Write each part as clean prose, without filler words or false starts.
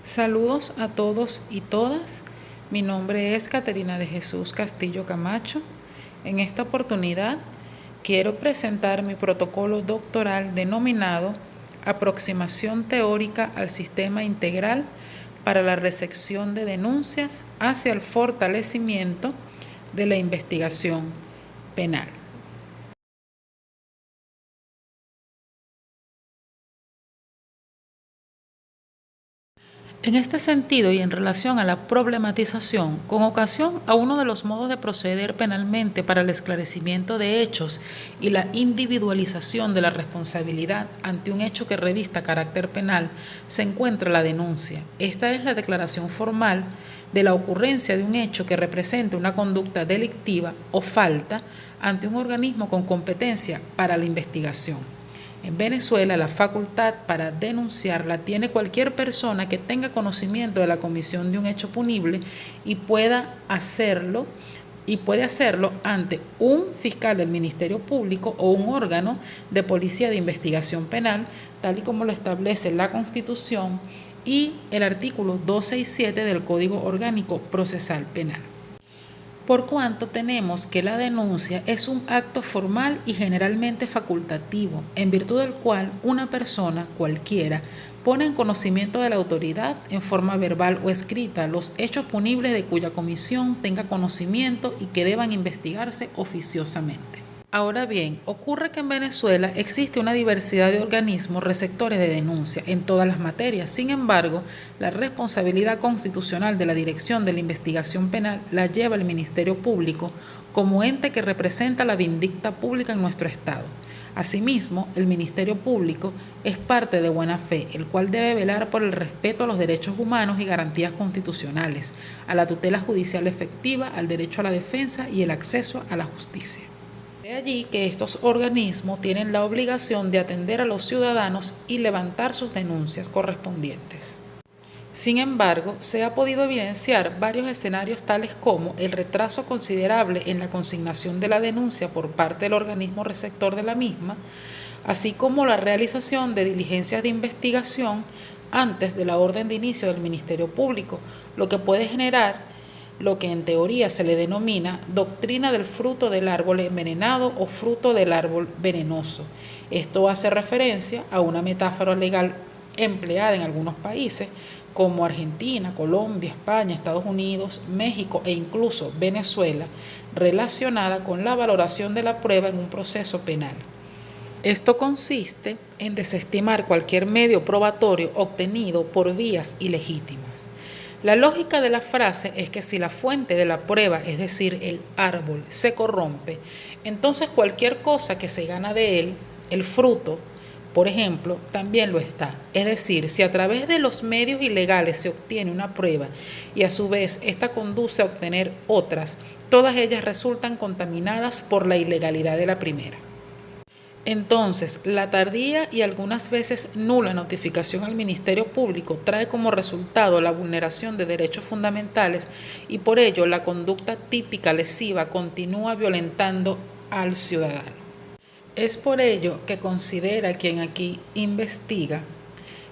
Saludos a todos y todas. Mi nombre es Caterina de Jesús Castillo Camacho. En esta oportunidad quiero presentar mi protocolo doctoral denominado Aproximación teórica al sistema integral para la recepción de denuncias hacia el fortalecimiento de la investigación penal. En este sentido y en relación a la problematización, con ocasión a uno de los modos de proceder penalmente para el esclarecimiento de hechos y la individualización de la responsabilidad ante un hecho que revista carácter penal, se encuentra la denuncia. Esta es la declaración formal de la ocurrencia de un hecho que represente una conducta delictiva o falta ante un organismo con competencia para la investigación. En Venezuela, la facultad para denunciarla tiene cualquier persona que tenga conocimiento de la comisión de un hecho punible y puede hacerlo ante un fiscal del Ministerio Público o un órgano de policía de investigación penal, tal y como lo establece la Constitución y el artículo 267 del Código Orgánico Procesal Penal. Por cuanto tenemos que la denuncia es un acto formal y generalmente facultativo, en virtud del cual una persona cualquiera pone en conocimiento de la autoridad en forma verbal o escrita los hechos punibles de cuya comisión tenga conocimiento y que deban investigarse oficiosamente. Ahora bien, ocurre que en Venezuela existe una diversidad de organismos receptores de denuncia en todas las materias. Sin embargo, la responsabilidad constitucional de la dirección de la investigación penal la lleva el Ministerio Público como ente que representa la vindicta pública en nuestro Estado. Asimismo, el Ministerio Público es parte de buena fe, el cual debe velar por el respeto a los derechos humanos y garantías constitucionales, a la tutela judicial efectiva, al derecho a la defensa y el acceso a la justicia. De allí que estos organismos tienen la obligación de atender a los ciudadanos y levantar sus denuncias correspondientes. Sin embargo, se ha podido evidenciar varios escenarios tales como el retraso considerable en la consignación de la denuncia por parte del organismo receptor de la misma, así como la realización de diligencias de investigación antes de la orden de inicio del Ministerio Público, lo que puede generar lo que en teoría se le denomina doctrina del fruto del árbol envenenado o fruto del árbol venenoso. Esto hace referencia a una metáfora legal empleada en algunos países como Argentina, Colombia, España, Estados Unidos, México e incluso Venezuela, relacionada con la valoración de la prueba en un proceso penal. Esto consiste en desestimar cualquier medio probatorio obtenido por vías ilegítimas. La lógica de la frase es que si la fuente de la prueba, es decir, el árbol, se corrompe, entonces cualquier cosa que se gana de él, el fruto, por ejemplo, también lo está. Es decir, si a través de los medios ilegales se obtiene una prueba y a su vez esta conduce a obtener otras, todas ellas resultan contaminadas por la ilegalidad de la primera. Entonces, la tardía y algunas veces nula notificación al Ministerio Público trae como resultado la vulneración de derechos fundamentales y por ello la conducta típica lesiva continúa violentando al ciudadano. Es por ello que considera quien aquí investiga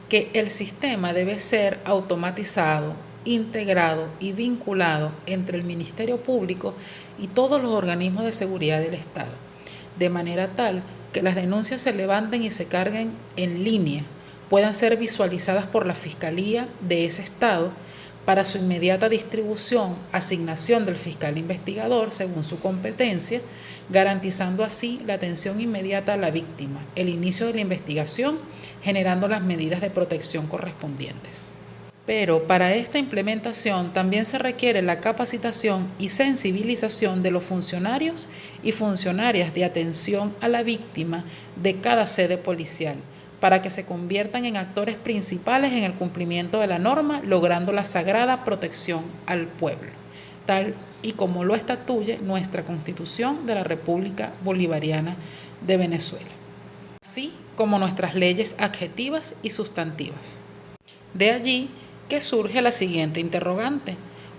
que el sistema debe ser automatizado, integrado y vinculado entre el Ministerio Público y todos los organismos de seguridad del Estado, de manera tal que las denuncias se levanten y se carguen en línea, puedan ser visualizadas por la Fiscalía de ese Estado para su inmediata distribución, asignación del fiscal investigador según su competencia, garantizando así la atención inmediata a la víctima, el inicio de la investigación, generando las medidas de protección correspondientes. Pero para esta implementación también se requiere la capacitación y sensibilización de los funcionarios y funcionarias de atención a la víctima de cada sede policial, para que se conviertan en actores principales en el cumplimiento de la norma, logrando la sagrada protección al pueblo, tal y como lo estatuye nuestra Constitución de la República Bolivariana de Venezuela, así como nuestras leyes adjetivas y sustantivas. De allí que surge la siguiente interrogante.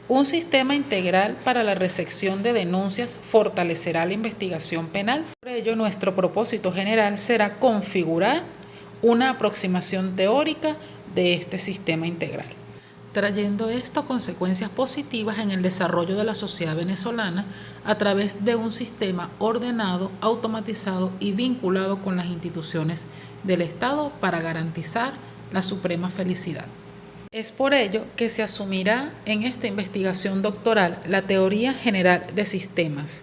¿Un sistema integral para la recepción de denuncias fortalecerá la investigación penal? Por ello, nuestro propósito general será configurar una aproximación teórica de este sistema integral. trayendo esto consecuencias positivas en el desarrollo de la sociedad venezolana a través de un sistema ordenado, automatizado y vinculado con las instituciones del Estado para garantizar la suprema felicidad. Es por ello que se asumirá en esta investigación doctoral la teoría general de sistemas,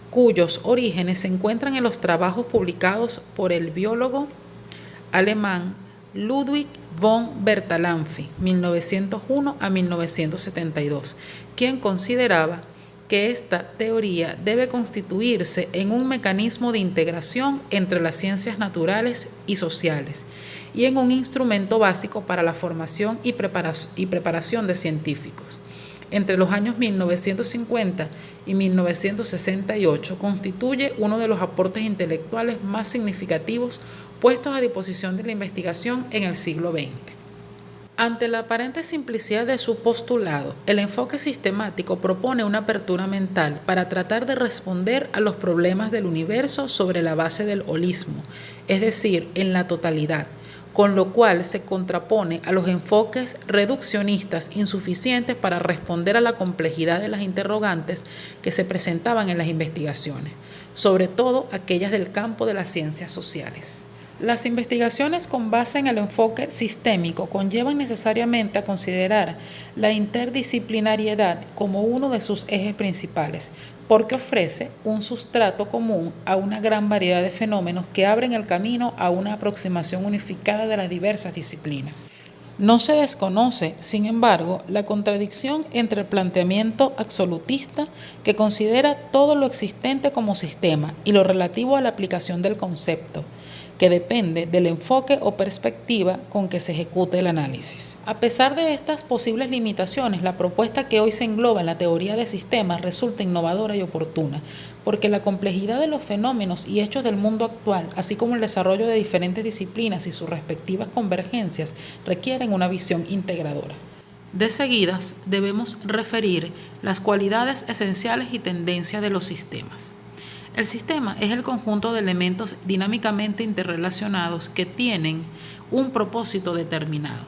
cuyos orígenes se encuentran en los trabajos publicados por el biólogo alemán Ludwig von Bertalanffy, 1901 a 1972, quien consideraba que esta teoría debe constituirse en un mecanismo de integración entre las ciencias naturales y sociales y en un instrumento básico para la formación y preparación de científicos. Entre los años 1950 y 1968 constituye uno de los aportes intelectuales más significativos puestos a disposición de la investigación en el siglo XX. Ante la aparente simplicidad de su postulado, el enfoque sistemático propone una apertura mental para tratar de responder a los problemas del universo sobre la base del holismo, es decir, en la totalidad, con lo cual se contrapone a los enfoques reduccionistas insuficientes para responder a la complejidad de las interrogantes que se presentaban en las investigaciones, sobre todo aquellas del campo de las ciencias sociales. Las investigaciones con base en el enfoque sistémico conllevan necesariamente a considerar la interdisciplinariedad como uno de sus ejes principales, porque ofrece un sustrato común a una gran variedad de fenómenos que abren el camino a una aproximación unificada de las diversas disciplinas. No se desconoce, sin embargo, la contradicción entre el planteamiento absolutista, que considera todo lo existente como sistema, y lo relativo a la aplicación del concepto, que depende del enfoque o perspectiva con que se ejecute el análisis. A pesar de estas posibles limitaciones, la propuesta que hoy se engloba en la teoría de sistemas resulta innovadora y oportuna, porque la complejidad de los fenómenos y hechos del mundo actual, así como el desarrollo de diferentes disciplinas y sus respectivas convergencias, requieren una visión integradora. De seguidas, debemos referir las cualidades esenciales y tendencias de los sistemas. El sistema es el conjunto de elementos dinámicamente interrelacionados que tienen un propósito determinado.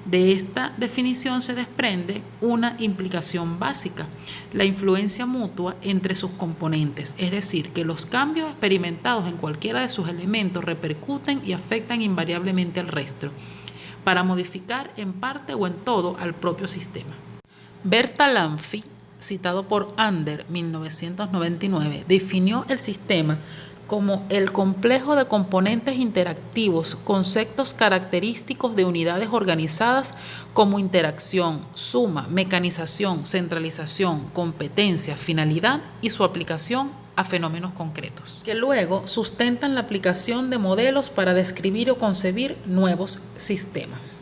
De esta definición se desprende una implicación básica, la influencia mutua entre sus componentes, es decir, que los cambios experimentados en cualquiera de sus elementos repercuten y afectan invariablemente al resto, para modificar en parte o en todo al propio sistema. Bertalanffy, citado por Ander, 1999, definió el sistema como el complejo de componentes interactivos, conceptos característicos de unidades organizadas como interacción, suma, mecanización, centralización, competencia, finalidad y su aplicación a fenómenos concretos, que luego sustentan la aplicación de modelos para describir o concebir nuevos sistemas.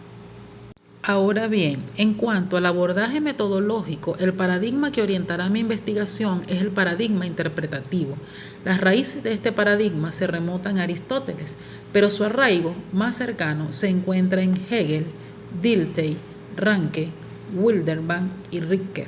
Ahora bien, en cuanto al abordaje metodológico, el paradigma que orientará mi investigación es el paradigma interpretativo. Las raíces de este paradigma se remontan a Aristóteles, pero su arraigo más cercano se encuentra en Hegel, Dilthey, Ranke, Wilderbach y Ricker,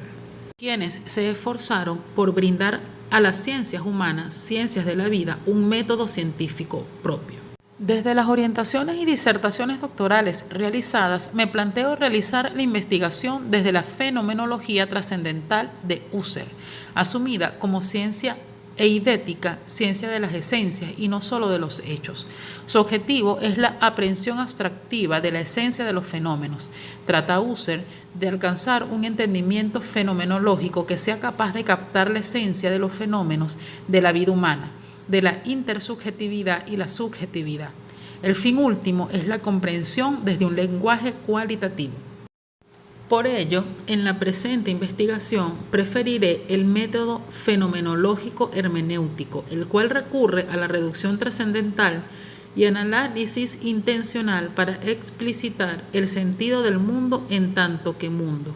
quienes se esforzaron por brindar a las ciencias humanas, ciencias de la vida, un método científico propio. Desde las orientaciones y disertaciones doctorales realizadas, me planteo realizar la investigación desde la fenomenología trascendental de Husserl, asumida como ciencia eidética, ciencia de las esencias y no solo de los hechos. Su objetivo es la aprehensión abstractiva de la esencia de los fenómenos. Trata Husserl de alcanzar un entendimiento fenomenológico que sea capaz de captar la esencia de los fenómenos de la vida humana, de la intersubjetividad y la subjetividad. El fin último es la comprensión desde un lenguaje cualitativo. Por ello, en la presente investigación preferiré el método fenomenológico hermenéutico, el cual recurre a la reducción trascendental y al análisis intencional para explicitar el sentido del mundo en tanto que mundo,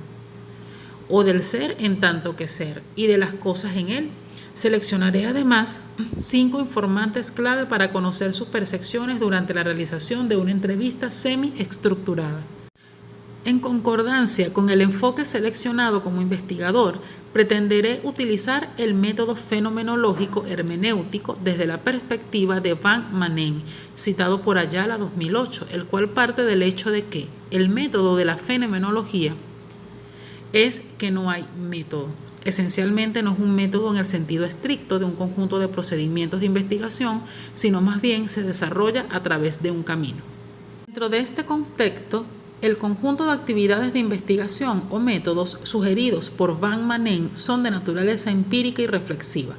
o del ser en tanto que ser, y de las cosas en él. Seleccionaré además 5 informantes clave para conocer sus percepciones durante la realización de una entrevista semi-estructurada. En concordancia con el enfoque seleccionado como investigador, pretenderé utilizar el método fenomenológico hermenéutico desde la perspectiva de Van Manen, citado por Ayala 2008, el cual parte del hecho de que el método de la fenomenología es que no hay método. Esencialmente no es un método en el sentido estricto de un conjunto de procedimientos de investigación, sino más bien se desarrolla a través de un camino. Dentro de este contexto, el conjunto de actividades de investigación o métodos sugeridos por Van Manen son de naturaleza empírica y reflexiva.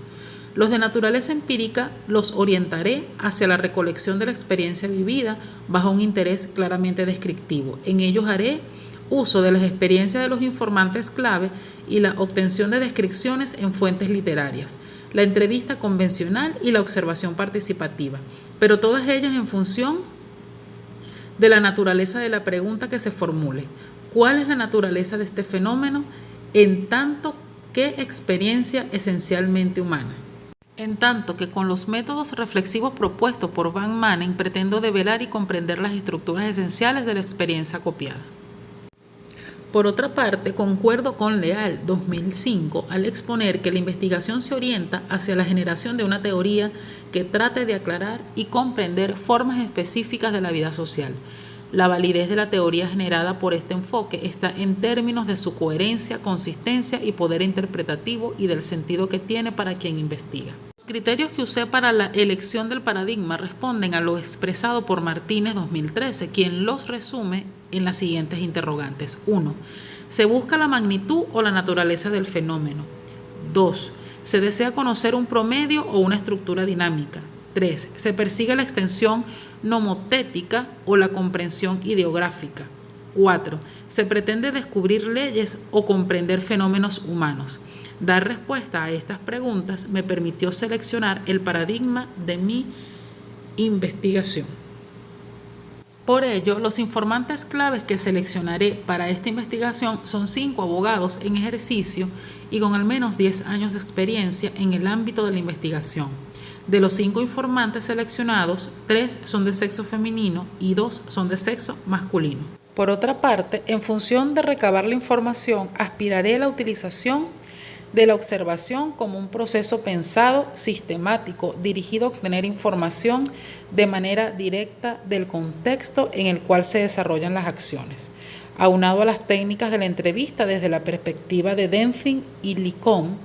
Los de naturaleza empírica los orientaré hacia la recolección de la experiencia vivida bajo un interés claramente descriptivo. En ellos haré uso de las experiencias de los informantes clave y la obtención de descripciones en fuentes literarias, la entrevista convencional y la observación participativa, pero todas ellas en función de la naturaleza de la pregunta que se formule. ¿Cuál es la naturaleza de este fenómeno en tanto que experiencia esencialmente humana? En tanto que con los métodos reflexivos propuestos por Van Manen pretendo develar y comprender las estructuras esenciales de la experiencia copiada. Por otra parte, concuerdo con Leal 2005 al exponer que la investigación se orienta hacia la generación de una teoría que trate de aclarar y comprender formas específicas de la vida social. La validez de la teoría generada por este enfoque está en términos de su coherencia, consistencia y poder interpretativo y del sentido que tiene para quien investiga. Los criterios que usé para la elección del paradigma responden a lo expresado por Martínez 2013, quien los resume en las siguientes interrogantes. 1. ¿Se busca la magnitud o la naturaleza del fenómeno? 2. ¿Se desea conocer un promedio o una estructura dinámica? 3. ¿Se persigue la extensión nomotética o la comprensión ideográfica? 4. ¿Se pretende descubrir leyes o comprender fenómenos humanos? Dar respuesta a estas preguntas me permitió seleccionar el paradigma de mi investigación. Por ello, los informantes claves que seleccionaré para esta investigación son 5 abogados en ejercicio y con al menos 10 años de experiencia en el ámbito de la investigación. De los 5 informantes seleccionados, 3 son de sexo femenino y 2 son de sexo masculino. Por otra parte, en función de recabar la información, aspiraré a la utilización de la observación como un proceso pensado, sistemático, dirigido a obtener información de manera directa del contexto en el cual se desarrollan las acciones, aunado a las técnicas de la entrevista desde la perspectiva de Denfin y Licón,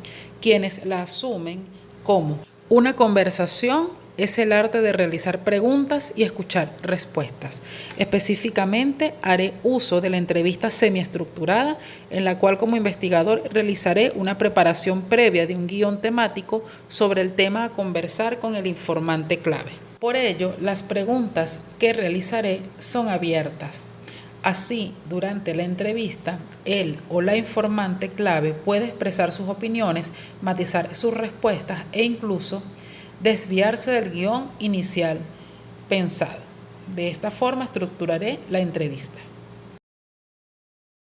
quienes la asumen como una conversación es el arte de realizar preguntas y escuchar respuestas. Específicamente, haré uso de la entrevista semiestructurada, en la cual como investigador realizaré una preparación previa de un guión temático sobre el tema a conversar con el informante clave. Por ello, las preguntas que realizaré son abiertas. Así, durante la entrevista, él o la informante clave puede expresar sus opiniones, matizar sus respuestas e incluso desviarse del guión inicial pensado. De esta forma estructuraré la entrevista.